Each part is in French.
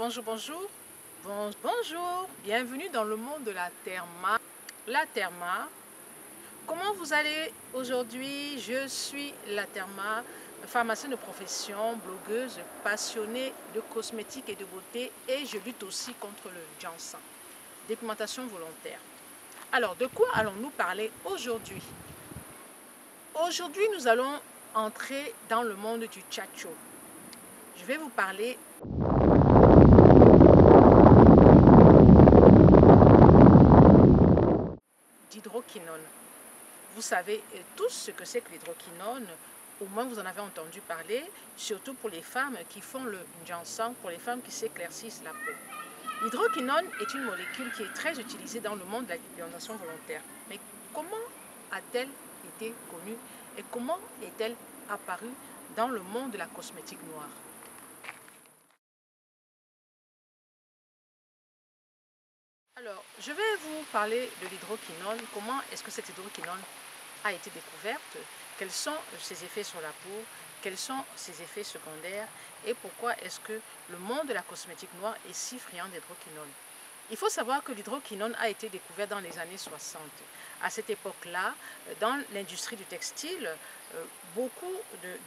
Bonjour, bonjour. Bonjour. Bienvenue dans le monde de la therma. La therma. Comment vous allez aujourd'hui? Je suis la therma, pharmacienne de profession, blogueuse, passionnée de cosmétiques et de beauté, et je lutte aussi contre le ginseng, dépigmentation volontaire. Alors, de quoi allons-nous parler aujourd'hui? Aujourd'hui, nous allons entrer dans le monde du tchatcho. Je vais vous parler d'hydroquinone. Vous savez tous ce que c'est que l'hydroquinone, au moins vous en avez entendu parler, surtout pour les femmes qui font le ginseng, pour les femmes qui s'éclaircissent la peau. L'hydroquinone est une molécule qui est très utilisée dans le monde de la dépigmentation volontaire. Mais comment a-t-elle été connue et comment est-elle apparue dans le monde de la cosmétique noire? Alors, je vais vous parler de l'hydroquinone. Comment est-ce que cette hydroquinone a été découverte? Quels sont ses effets sur la peau? Quels sont ses effets secondaires? Et pourquoi est-ce que le monde de la cosmétique noire est si friand d'hydroquinone? Il faut savoir que l'hydroquinone a été découvert dans les années 60. À cette époque-là, dans l'industrie du textile, beaucoup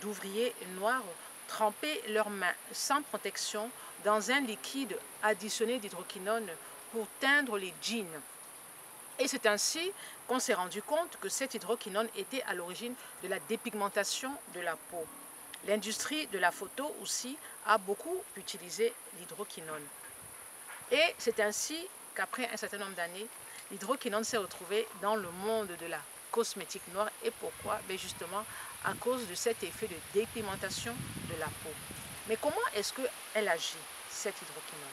d'ouvriers noirs trempaient leurs mains sans protection dans un liquide additionné d'hydroquinone pour teindre les jeans. Et c'est ainsi qu'on s'est rendu compte que cette hydroquinone était à l'origine de la dépigmentation de la peau. L'industrie de la photo aussi a beaucoup utilisé l'hydroquinone. Et c'est ainsi qu'après un certain nombre d'années, l'hydroquinone s'est retrouvée dans le monde de la cosmétique noire. Et pourquoi? Justement à cause de cet effet de dépigmentation de la peau. Mais comment est-ce qu'elle agit, cette hydroquinone?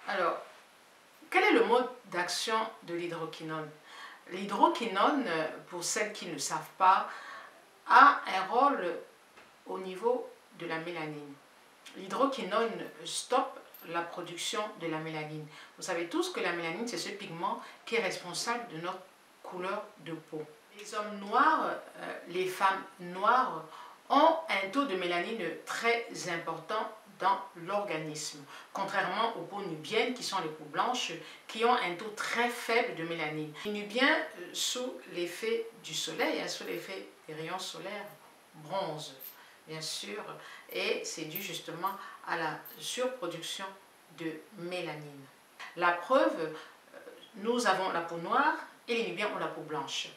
Alors, quel est le mode d'action de l'hydroquinone? L'hydroquinone, pour celles qui ne savent pas, a un rôle au niveau de la mélanine. L'hydroquinone stoppe la production de la mélanine. Vous savez tous que la mélanine, c'est ce pigment qui est responsable de notre couleur de peau. Les hommes noirs, les femmes noires ont un taux de mélanine très important dans l'organisme, contrairement aux peaux nubiennes qui sont les peaux blanches, qui ont un taux très faible de mélanine. Les nubiens, sous l'effet du soleil, sous l'effet des rayons solaires, bronzent, bien sûr, et c'est dû justement à la surproduction de mélanine. La preuve, nous avons la peau noire et les nubiens ont la peau blanche.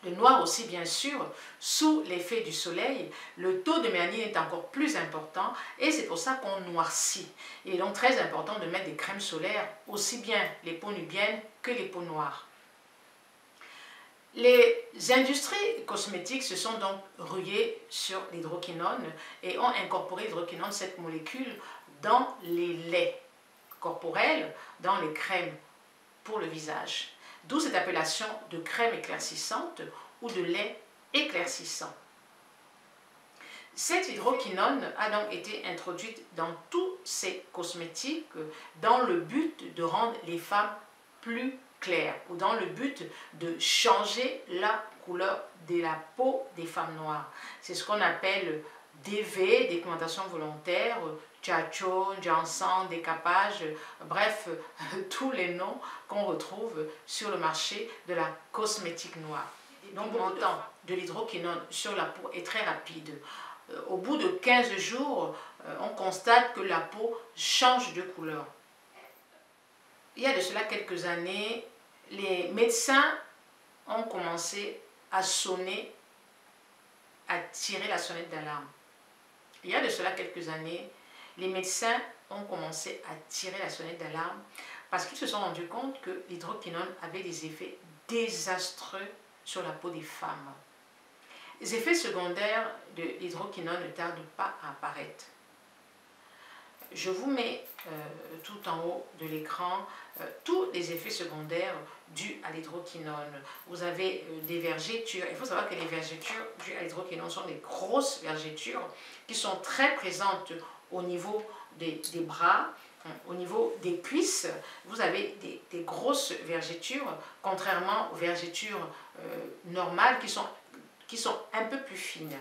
Le noir aussi, bien sûr, sous l'effet du soleil, le taux de mélanine est encore plus important et c'est pour ça qu'on noircit. Il est donc très important de mettre des crèmes solaires, aussi bien les peaux nubiennes que les peaux noires. Les industries cosmétiques se sont donc ruées sur l'hydroquinone et ont incorporé l'hydroquinone, cette molécule, dans les laits corporels, dans les crèmes pour le visage. D'où cette appellation de crème éclaircissante ou de lait éclaircissant. Cette hydroquinone a donc été introduite dans tous ces cosmétiques dans le but de rendre les femmes plus claires ou dans le but de changer la couleur de la peau des femmes noires. C'est ce qu'on appelle DV, dépigmentation volontaire, tchatcho, ginseng, décapage, bref, tous les noms qu'on retrouve sur le marché de la cosmétique noire. Donc, le temps de l'hydroquinone sur la peau est très rapide. Au bout de 15 jours, on constate que la peau change de couleur. Il y a de cela quelques années, les médecins ont commencé à sonner, à tirer la sonnette d'alarme. Il y a de cela quelques années, les médecins ont commencé à tirer la sonnette d'alarme parce qu'ils se sont rendus compte que l'hydroquinone avait des effets désastreux sur la peau des femmes. Les effets secondaires de l'hydroquinone ne tardent pas à apparaître. Je vous mets tout en haut de l'écran tous les effets secondaires dus à l'hydroquinone. Vous avez des vergetures. Il faut savoir que les vergetures dues à l'hydroquinone sont des grosses vergetures qui sont très présentes au niveau des bras, au niveau des cuisses. Vous avez des grosses vergetures, contrairement aux vergetures normales qui sont un peu plus fines.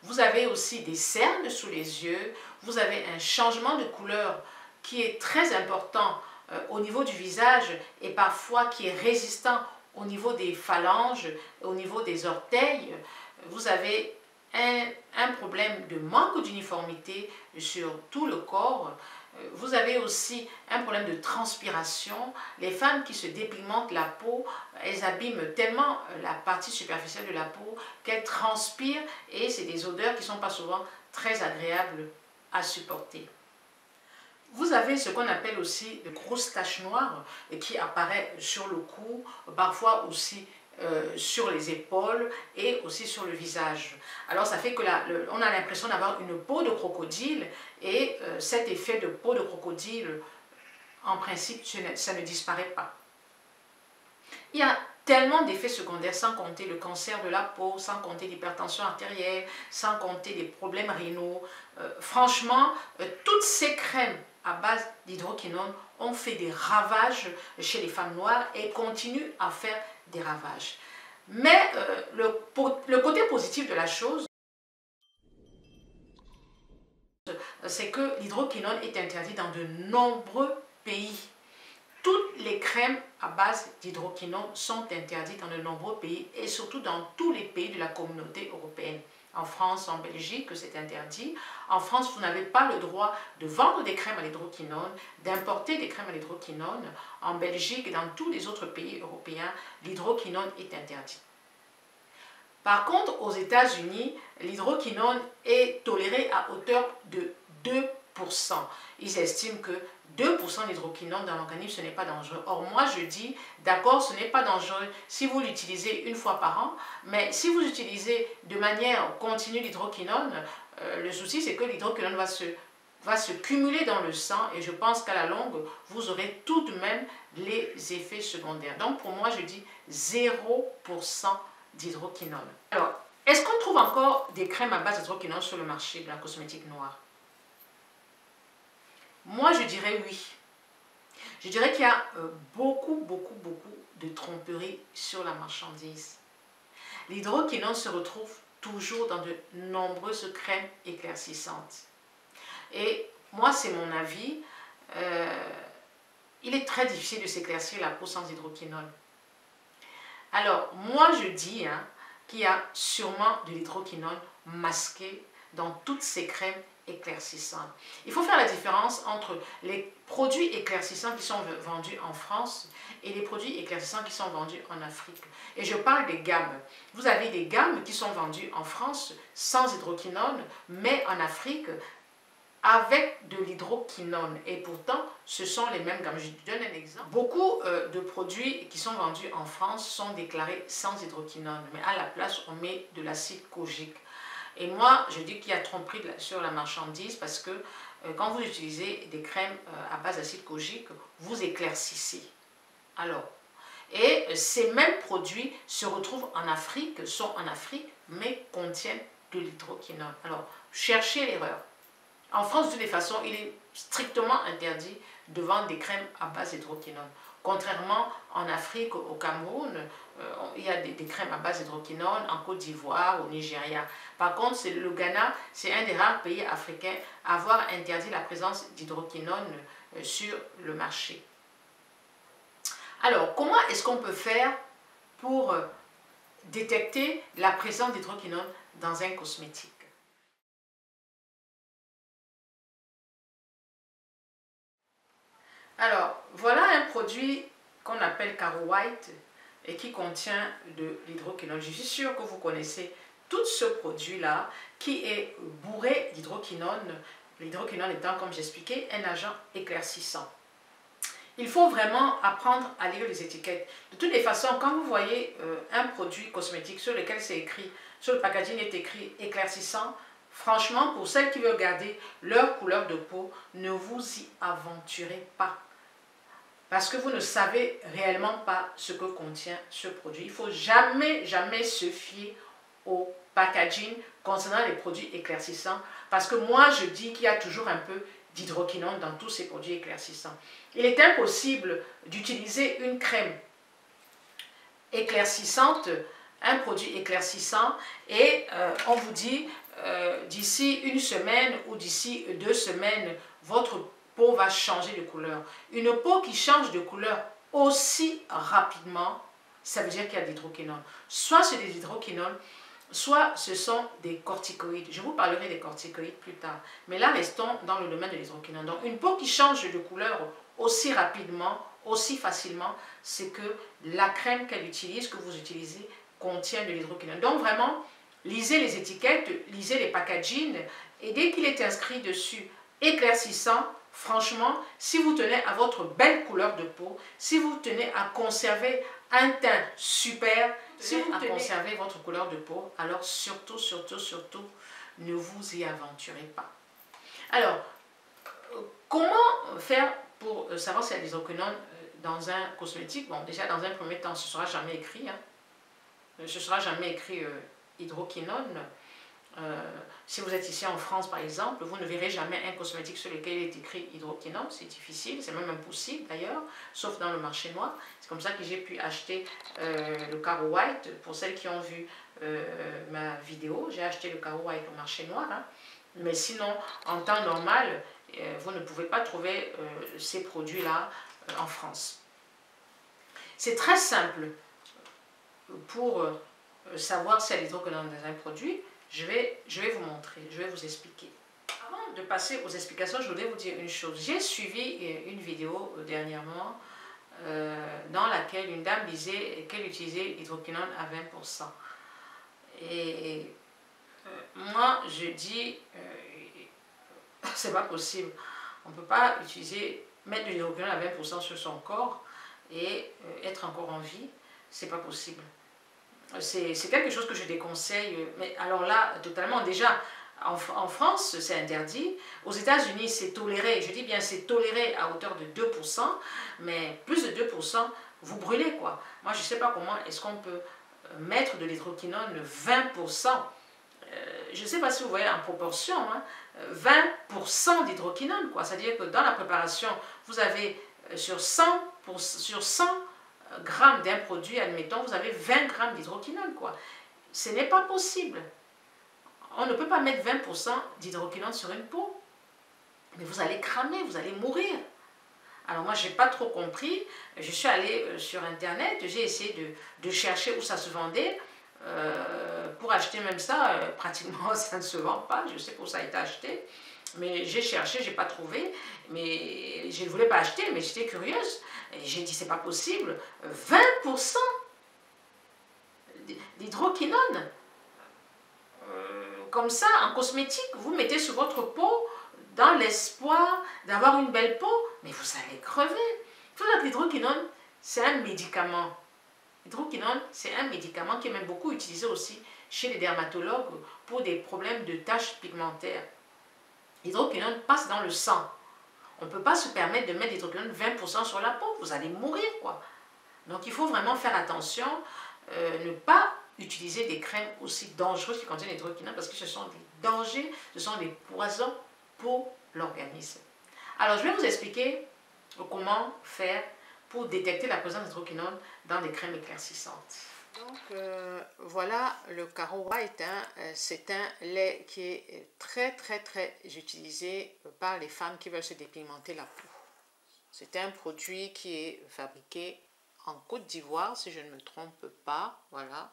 Vous avez aussi des cernes sous les yeux, vous avez un changement de couleur qui est très important au niveau du visage et parfois qui est résistant au niveau des phalanges, au niveau des orteils. Vous avez un problème de manque d'uniformité sur tout le corps. Vous avez aussi un problème de transpiration. Les femmes qui se dépigmentent la peau, elles abîment tellement la partie superficielle de la peau qu'elles transpirent et c'est des odeurs qui ne sont pas souvent très agréables à supporter. Vous avez ce qu'on appelle aussi de grosses taches noires qui apparaissent sur le cou, parfois aussi sur les épaules et aussi sur le visage. Alors ça fait que on a l'impression d'avoir une peau de crocodile et cet effet de peau de crocodile, en principe, ça ne disparaît pas. Il y a tellement d'effets secondaires, sans compter le cancer de la peau, sans compter l'hypertension artérielle, sans compter les problèmes rénaux. Franchement, toutes ces crèmes à base d'hydroquinone ont fait des ravages chez les femmes noires et continuent à faire des ravages. Mais le côté positif de la chose, c'est que l'hydroquinone est interdit dans de nombreux pays. Toutes les crèmes à base d'hydroquinone sont interdites dans de nombreux pays et surtout dans tous les pays de la communauté européenne. En France, en Belgique, c'est interdit. En France, vous n'avez pas le droit de vendre des crèmes à l'hydroquinone, d'importer des crèmes à l'hydroquinone. En Belgique et dans tous les autres pays européens, l'hydroquinone est interdit. Par contre, aux États-Unis, l'hydroquinone est toléré à hauteur de 2%. Ils estiment que 2% d'hydroquinone dans l'organisme, ce n'est pas dangereux. Or, moi, je dis, d'accord, ce n'est pas dangereux si vous l'utilisez une fois par an, mais si vous utilisez de manière continue l'hydroquinone, le souci, c'est que l'hydroquinone va se cumuler dans le sang et je pense qu'à la longue, vous aurez tout de même les effets secondaires. Donc, pour moi, je dis 0% d'hydroquinone. Alors, est-ce qu'on trouve encore des crèmes à base d'hydroquinone sur le marché de la cosmétique noire? Moi, je dirais oui. Je dirais qu'il y a beaucoup de tromperies sur la marchandise. L'hydroquinone se retrouve toujours dans de nombreuses crèmes éclaircissantes. Et moi, c'est mon avis, il est très difficile de s'éclaircir la peau sans hydroquinone. Alors, moi, je dis qu'il y a sûrement de l'hydroquinone masqué dans toutes ces crèmes éclaircissantes. Il faut faire la différence entre les produits éclaircissants qui sont vendus en France et les produits éclaircissants qui sont vendus en Afrique. Et je parle des gammes. Vous avez des gammes qui sont vendues en France sans hydroquinone, mais en Afrique avec de l'hydroquinone. Et pourtant, ce sont les mêmes gammes. Je vous donne un exemple. Beaucoup de produits qui sont vendus en France sont déclarés sans hydroquinone, mais à la place, on met de l'acide kojique. Et moi, je dis qu'il y a tromperie sur la marchandise parce que quand vous utilisez des crèmes à base d'acide kojique, vous éclaircissez. Alors, et ces mêmes produits se retrouvent en Afrique, sont en Afrique, mais contiennent de l'hydroquinone. Alors, cherchez l'erreur. En France, de toutes les façons, il est strictement interdit de vendre des crèmes à base d'hydroquinone. Contrairement en Afrique, au Cameroun, il y a des crèmes à base d'hydroquinone, en Côte d'Ivoire, au Nigeria. Par contre, le Ghana, c'est un des rares pays africains à avoir interdit la présence d'hydroquinone sur le marché. Alors, comment est-ce qu'on peut faire pour détecter la présence d'hydroquinone dans un cosmétique? Alors, voilà un produit qu'on appelle Caro White et qui contient de l'hydroquinone. Je suis sûre que vous connaissez tout ce produit-là qui est bourré d'hydroquinone. L'hydroquinone étant, comme j'expliquais, un agent éclaircissant. Il faut vraiment apprendre à lire les étiquettes. De toutes les façons, quand vous voyez un produit cosmétique sur lequel c'est écrit, sur le packaging est écrit éclaircissant, franchement, pour celles qui veulent garder leur couleur de peau, ne vous y aventurez pas. Parce que vous ne savez réellement pas ce que contient ce produit. Il ne faut jamais se fier au packaging concernant les produits éclaircissants. Parce que moi, je dis qu'il y a toujours un peu d'hydroquinone dans tous ces produits éclaircissants. Il est impossible d'utiliser une crème éclaircissante, un produit éclaircissant, et on vous dit d'ici une semaine ou d'ici 2 semaines, votre peau va changer de couleur. Une peau qui change de couleur aussi rapidement, ça veut dire qu'il y a de l'hydroquinone. Soit c'est des hydroquinones, soit ce sont des corticoïdes. Je vous parlerai des corticoïdes plus tard. Mais là, restons dans le domaine de l'hydroquinone. Donc, une peau qui change de couleur aussi rapidement, aussi facilement, c'est que la crème qu'elle utilise, que vous utilisez, contient de l'hydroquinone. Donc, vraiment, lisez les étiquettes, lisez les packaging, et dès qu'il est inscrit dessus éclaircissant, franchement, si vous tenez à votre belle couleur de peau, si vous tenez à conserver un teint super, si vous tenez à conserver votre couleur de peau, alors surtout, surtout, surtout, ne vous y aventurez pas. Alors, comment faire pour savoir s'il y a des hydroquinones dans un cosmétique? Bon, déjà, dans un premier temps, ce ne sera jamais écrit. Ce ne sera jamais écrit hydroquinone. Si vous êtes ici en France, par exemple, vous ne verrez jamais un cosmétique sur lequel il est écrit hydroquinone. C'est difficile, c'est même impossible d'ailleurs, sauf dans le marché noir. C'est comme ça que j'ai pu acheter le Caro White. Pour celles qui ont vu ma vidéo, j'ai acheté le Caro White au marché noir. Mais sinon, en temps normal, vous ne pouvez pas trouver ces produits-là en France. C'est très simple pour savoir si il y a l'hydroquinone dans un produit. Je vais vous montrer, je vais vous expliquer. Avant de passer aux explications, je voudrais vous dire une chose. J'ai suivi une vidéo dernièrement dans laquelle une dame disait qu'elle utilisait l'hydroquinone à 20%. Et moi, je dis, c'est pas possible. On ne peut pas mettre de l'hydroquinone à 20% sur son corps et être encore en vie. C'est pas possible. C'est quelque chose que je déconseille, mais alors là, totalement, déjà, en France, c'est interdit. Aux États-Unis, c'est toléré, je dis bien c'est toléré à hauteur de 2%, mais plus de 2%, vous brûlez quoi. Moi, je ne sais pas comment est-ce qu'on peut mettre de l'hydroquinone 20%. Je ne sais pas si vous voyez en proportion, 20% d'hydroquinone, quoi. C'est-à-dire que dans la préparation, vous avez sur 100 grammes d'un produit, admettons, vous avez 20 grammes d'hydroquinone, quoi. Ce n'est pas possible. On ne peut pas mettre 20% d'hydroquinone sur une peau. Mais vous allez cramer, vous allez mourir. Alors moi, je n'ai pas trop compris. Je suis allée sur Internet, j'ai essayé de chercher où ça se vendait. Pour acheter même ça, pratiquement, ça ne se vend pas. Je sais pas où ça a été acheté. Mais j'ai cherché, je n'ai pas trouvé. Mais je ne voulais pas acheter, mais j'étais curieuse. Et j'ai dit, c'est pas possible. 20% d'hydroquinone. Comme ça, en cosmétique, vous mettez sur votre peau dans l'espoir d'avoir une belle peau. Mais vous allez crever. Il faut dire que l'hydroquinone, c'est un médicament. L'hydroquinone, c'est un médicament qui est même beaucoup utilisé aussi chez les dermatologues pour des problèmes de taches pigmentaires. L'hydroquinone passe dans le sang. On ne peut pas se permettre de mettre l'hydroquinone 20% sur la peau. Vous allez mourir, quoi. Donc, il faut vraiment faire attention, ne pas utiliser des crèmes aussi dangereuses qui contiennent l'hydroquinone parce que ce sont des dangers, ce sont des poisons pour l'organisme. Alors, je vais vous expliquer comment faire pour détecter la présence d'hydroquinone dans des crèmes éclaircissantes. Donc, voilà le Caro White. C'est un lait qui est très utilisé par les femmes qui veulent se dépigmenter la peau. C'est un produit qui est fabriqué en Côte d'Ivoire, si je ne me trompe pas. Voilà.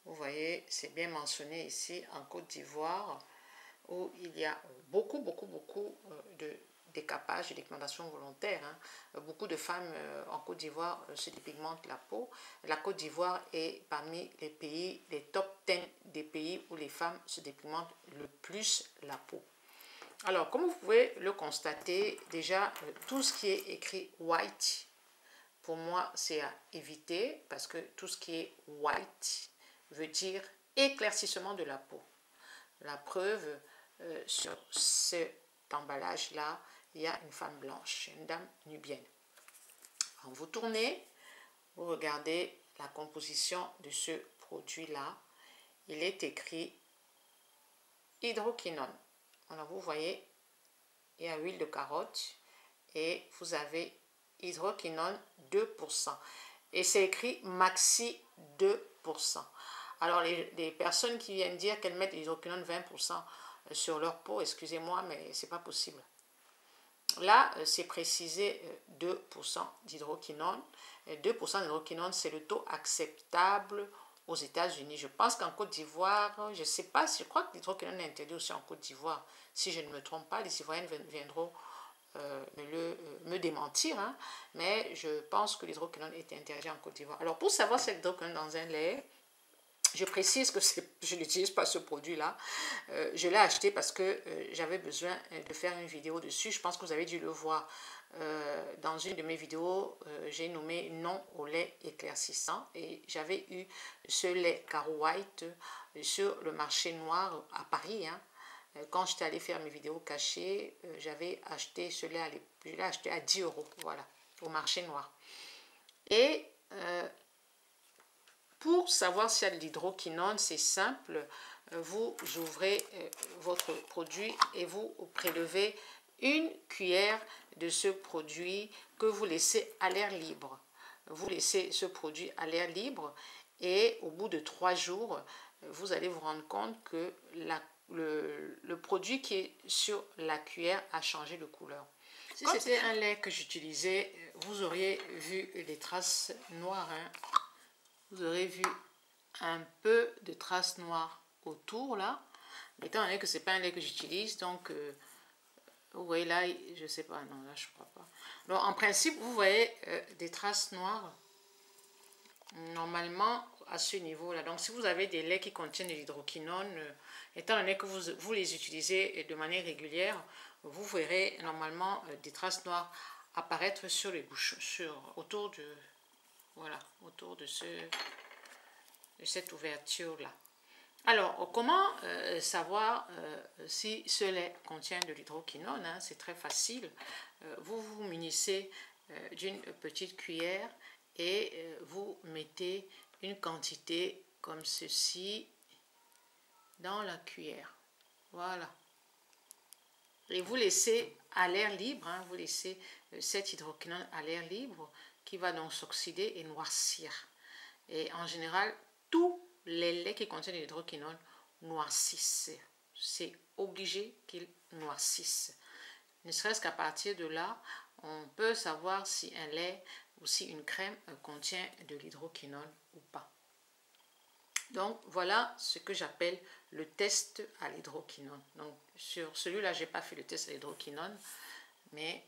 Vous voyez, c'est bien mentionné ici, en Côte d'Ivoire, où il y a beaucoup de décapage et dépigmentation volontaire. Beaucoup de femmes en Côte d'Ivoire se dépigmentent la peau. La Côte d'Ivoire est parmi les pays, les top 10 des pays où les femmes se dépigmentent le plus la peau. Alors, comme vous pouvez le constater, déjà, tout ce qui est écrit white, pour moi, c'est à éviter parce que tout ce qui est white veut dire éclaircissement de la peau. La preuve, sur cet emballage-là, il y a une femme blanche, une dame nubienne. Quand vous tournez, vous regardez la composition de ce produit-là. Il est écrit hydroquinone. Alors vous voyez, il y a huile de carotte et vous avez hydroquinone 2%. Et c'est écrit maxi 2%. Alors, les personnes qui viennent dire qu'elles mettent l'hydroquinone 20% sur leur peau, excusez-moi, mais c'est pas possible. Là, c'est précisé 2% d'hydroquinone. 2% d'hydroquinone, c'est le taux acceptable aux États-Unis. Je pense qu'en Côte d'Ivoire, je ne sais pas, je crois que l'hydroquinone est interdit aussi en Côte d'Ivoire. Si je ne me trompe pas, les Ivoiriennes viendront me démentir, hein, mais je pense que l'hydroquinone est interdit en Côte d'Ivoire. Alors, pour savoir si l'hydroquinone dans un lait, je précise que je n'utilise pas ce produit-là. Je l'ai acheté parce que j'avais besoin de faire une vidéo dessus. Je pense que vous avez dû le voir. Dans une de mes vidéos, j'ai nommé non au lait éclaircissant et j'avais eu ce lait Caro White sur le marché noir à Paris. Hein. Quand j'étais allée faire mes vidéos cachées, j'avais acheté ce lait, je l'ai acheté à 10 €, voilà, au marché noir. Et pour savoir s'il y a de l'hydroquinone, c'est simple. Vous ouvrez votre produit et vous prélevez une cuillère de ce produit que vous laissez à l'air libre. Vous laissez ce produit à l'air libre et au bout de 3 jours, vous allez vous rendre compte que le produit qui est sur la cuillère a changé de couleur. Si c'était un lait que j'utilisais, vous auriez vu les traces noires. Hein. Vous aurez vu un peu de traces noires autour là. Mais étant donné que ce n'est pas un lait que j'utilise, donc vous voyez là, je ne sais pas, non là je ne crois pas. Donc en principe, vous voyez des traces noires normalement à ce niveau là. Donc si vous avez des laits qui contiennent de l'hydroquinone, étant donné que vous les utilisez de manière régulière, vous verrez normalement des traces noires apparaître sur les bouchons, autour de... Voilà, autour de cette ouverture-là. Alors, comment savoir si ce lait contient de l'hydroquinone, hein? C'est très facile. Vous vous munissez d'une petite cuillère et vous mettez une quantité comme ceci dans la cuillère. Voilà. Et vous laissez à l'air libre, hein, vous laissez cet hydroquinone à l'air libre qui va donc s'oxyder et noircir. Et en général, tous les laits qui contiennent de l'hydroquinone noircissent. C'est obligé qu'ils noircissent. Ne serait-ce qu'à partir de là, on peut savoir si un lait ou si une crème contient de l'hydroquinone ou pas. Donc, voilà ce que j'appelle le test à l'hydroquinone. Donc, sur celui-là, je n'ai pas fait le test à l'hydroquinone. Mais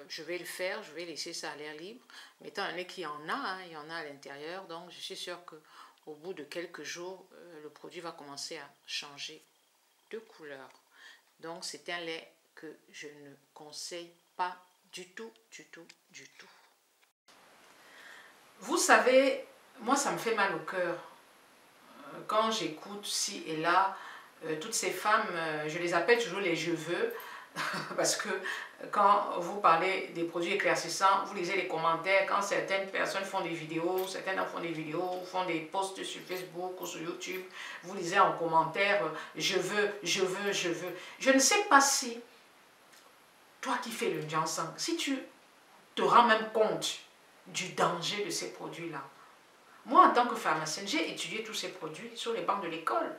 je vais le faire, je vais laisser ça à l'air libre. Mais étant donné qu'il y en a, hein, il y en a à l'intérieur, donc je suis sûre qu'au bout de quelques jours, le produit va commencer à changer de couleur. Donc c'est un lait que je ne conseille pas du tout, du tout, du tout. Vous savez, moi ça me fait mal au cœur. Quand j'écoute ci et là, toutes ces femmes, je les appelle toujours les je veux. Parce que quand vous parlez des produits éclaircissants, vous lisez les commentaires, quand certaines personnes font des vidéos, font des posts sur Facebook ou sur YouTube, vous lisez en commentaire, je veux, je veux, je veux. Je ne sais pas si, toi qui fais le ginseng, si tu te rends même compte du danger de ces produits-là. Moi, en tant que pharmacienne, j'ai étudié tous ces produits sur les bancs de l'école.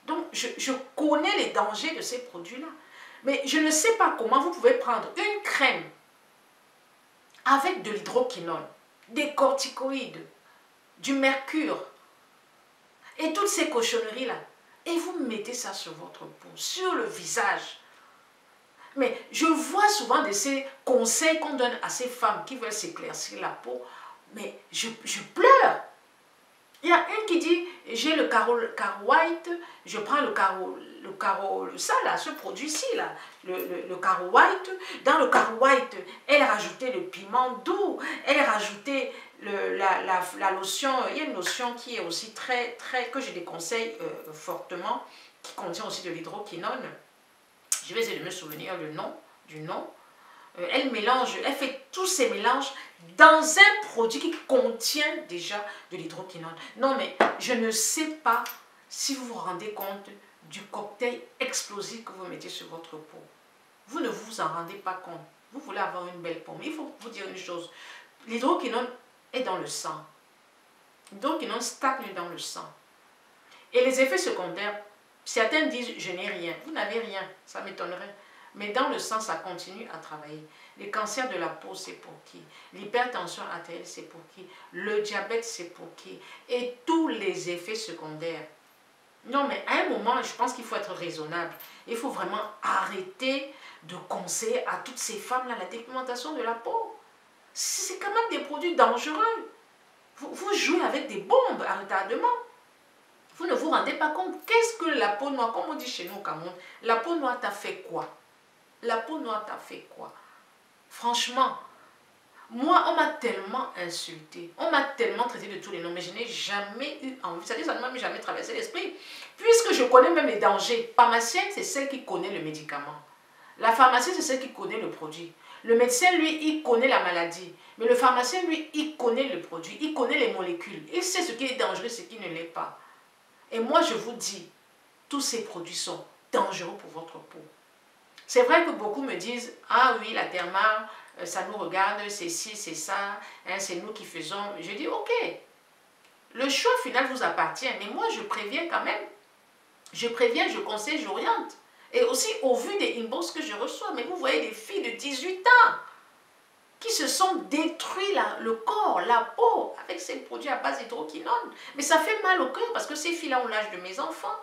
Donc, je connais les dangers de ces produits-là. Mais je ne sais pas comment vous pouvez prendre une crème avec de l'hydroquinone, des corticoïdes, du mercure et toutes ces cochonneries-là. Et vous mettez ça sur votre peau, sur le visage. Mais je vois souvent de ces conseils qu'on donne à ces femmes qui veulent s'éclaircir la peau. Mais je pleure. Il y a une qui dit, j'ai le Caro White, je prends ça là, ce produit-ci là, le Caro White. Dans le Caro White, elle a rajouté le piment doux, elle a rajouté la lotion, il y a une lotion qui est aussi que je déconseille fortement, qui contient aussi de l'hydroquinone. Je vais essayer de me souvenir du nom. Elle mélange, elle fait tous ces mélanges dans un produit qui contient déjà de l'hydroquinone. Non, mais je ne sais pas si vous vous rendez compte du cocktail explosif que vous mettez sur votre peau. Vous ne vous en rendez pas compte. Vous voulez avoir une belle peau. Mais il faut vous dire une chose. L'hydroquinone est dans le sang. L'hydroquinone stagne dans le sang. Et les effets secondaires, certains disent je n'ai rien. Vous n'avez rien, ça m'étonnerait. Mais dans le sang, ça continue à travailler. Les cancers de la peau, c'est pour qui? L'hypertension artérielle, c'est pour qui? Le diabète, c'est pour qui? Et tous les effets secondaires. Non, mais à un moment, je pense qu'il faut être raisonnable. Il faut vraiment arrêter de conseiller à toutes ces femmes-là la dépigmentation de la peau. C'est quand même des produits dangereux. Vous jouez avec des bombes à retardement. Vous ne vous rendez pas compte. Qu'est-ce que la peau noire, comme on dit chez nous au Cameroun, la peau noire t'a fait quoi? La peau noire t'a fait quoi? Franchement, moi, on m'a tellement insulté, on m'a tellement traité de tous les noms, mais je n'ai jamais eu envie, c'est-à-dire ça ne m'a jamais traversé l'esprit. Puisque je connais même les dangers. Pharmacienne, c'est celle qui connaît le médicament. La pharmacienne, c'est celle qui connaît le produit. Le médecin, lui, il connaît la maladie. Mais le pharmacien, lui, il connaît le produit, il connaît les molécules. Il sait ce qui est dangereux, ce qui ne l'est pas. Et moi, je vous dis, tous ces produits sont dangereux pour votre peau. C'est vrai que beaucoup me disent, ah oui, la Therma, ça nous regarde, c'est ci, c'est ça, hein, c'est nous qui faisons. Je dis, ok, le choix final vous appartient, mais moi, je préviens quand même. Je préviens, je conseille, j'oriente. Et aussi, au vu des inbox que je reçois, mais vous voyez des filles de 18 ans qui se sont détruits le corps, la peau, avec ces produits à base d'hydroquinone. Mais ça fait mal au cœur parce que ces filles-là ont l'âge de mes enfants.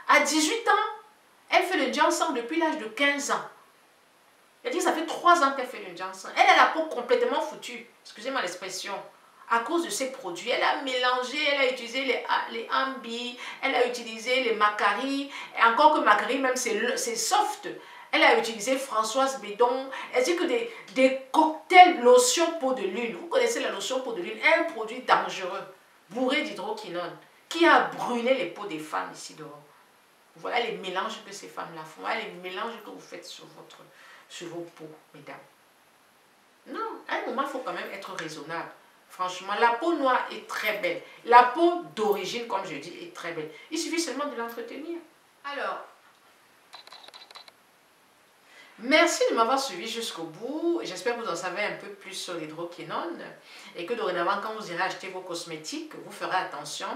À 18 ans, elle fait le ginseng depuis l'âge de 15 ans. Elle dit ça fait 3 ans qu'elle fait le ginseng. Elle a la peau complètement foutue, excusez-moi l'expression, à cause de ces produits. Elle a mélangé, elle a utilisé les Ambi, elle a utilisé les Macari, et encore que Macari même c'est soft. Elle a utilisé Françoise Bédon. Elle dit que des cocktails lotion peau de lune. Vous connaissez la lotion peau de lune, un produit dangereux, bourré d'hydroquinone, qui a brûlé les peaux des femmes ici dehors. Voilà les mélanges que ces femmes-là font. Voilà les mélanges que vous faites sur vos peaux, mesdames. Non, à un moment, il faut quand même être raisonnable. Franchement, la peau noire est très belle. La peau d'origine, comme je dis, est très belle. Il suffit seulement de l'entretenir. Alors, merci de m'avoir suivi jusqu'au bout. J'espère que vous en savez un peu plus sur l'hydroquinone et que dorénavant, quand vous irez acheter vos cosmétiques, vous ferez attention.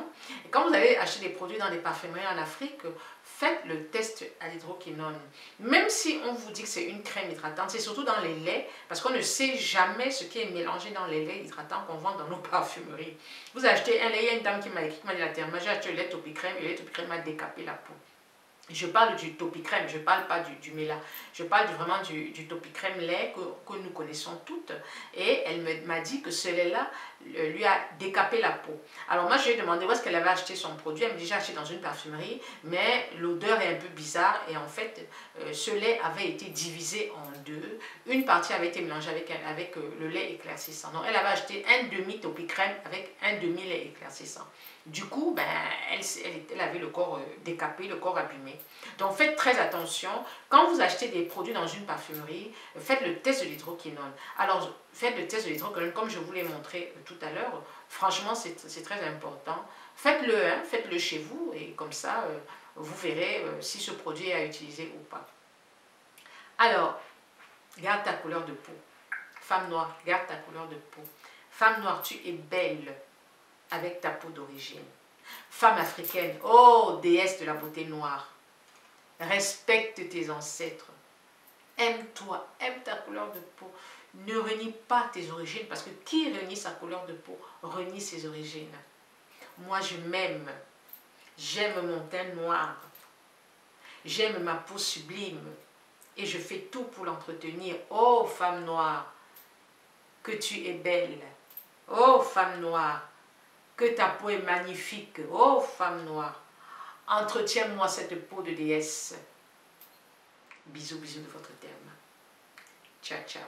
Et quand vous allez acheter des produits dans les parfumeries en Afrique, faites le test à l'hydroquinone. Même si on vous dit que c'est une crème hydratante, c'est surtout dans les laits, parce qu'on ne sait jamais ce qui est mélangé dans les laits hydratants qu'on vend dans nos parfumeries. Vous achetez un lait, il y a une dame qui m'a écrit, qui m'a dit la Therma, j'ai acheté le lait Topicrème et le lait Topicrème m'a décapé la peau. Je parle du Topicrème, je ne parle pas du Mela. Je parle vraiment du Topicrème lait que nous connaissons toutes. Et elle m'a dit que ce lait-là lui a décapé la peau. Alors moi, je lui ai demandé où est-ce qu'elle avait acheté son produit. Elle me dit, j'ai acheté dans une parfumerie, mais l'odeur est un peu bizarre. Et en fait, ce lait avait été divisé en deux. Une partie avait été mélangée avec le lait éclaircissant. Donc, elle avait acheté un demi-Topicrème avec un demi-lait éclaircissant. Du coup, ben, elle avait le corps décapé, le corps abîmé. Donc faites très attention. Quand vous achetez des produits dans une parfumerie, faites le test de l'hydroquinone. Alors, faites le test de l'hydroquinone comme je vous l'ai montré tout à l'heure. Franchement, c'est très important. Faites-le, hein, faites-le chez vous et comme ça, vous verrez si ce produit est à utiliser ou pas. Alors, garde ta couleur de peau. Femme noire, garde ta couleur de peau. Femme noire, tu es belle avec ta peau d'origine. Femme africaine, oh déesse de la beauté noire, respecte tes ancêtres. Aime-toi, aime ta couleur de peau. Ne renie pas tes origines parce que qui renie sa couleur de peau renie ses origines. Moi, je m'aime. J'aime mon teint noir. J'aime ma peau sublime. Et je fais tout pour l'entretenir. Oh, femme noire, que tu es belle. Oh, femme noire, que ta peau est magnifique. Oh, femme noire, entretiens-moi cette peau de déesse. Bisous, bisous de votre terme. Ciao, ciao.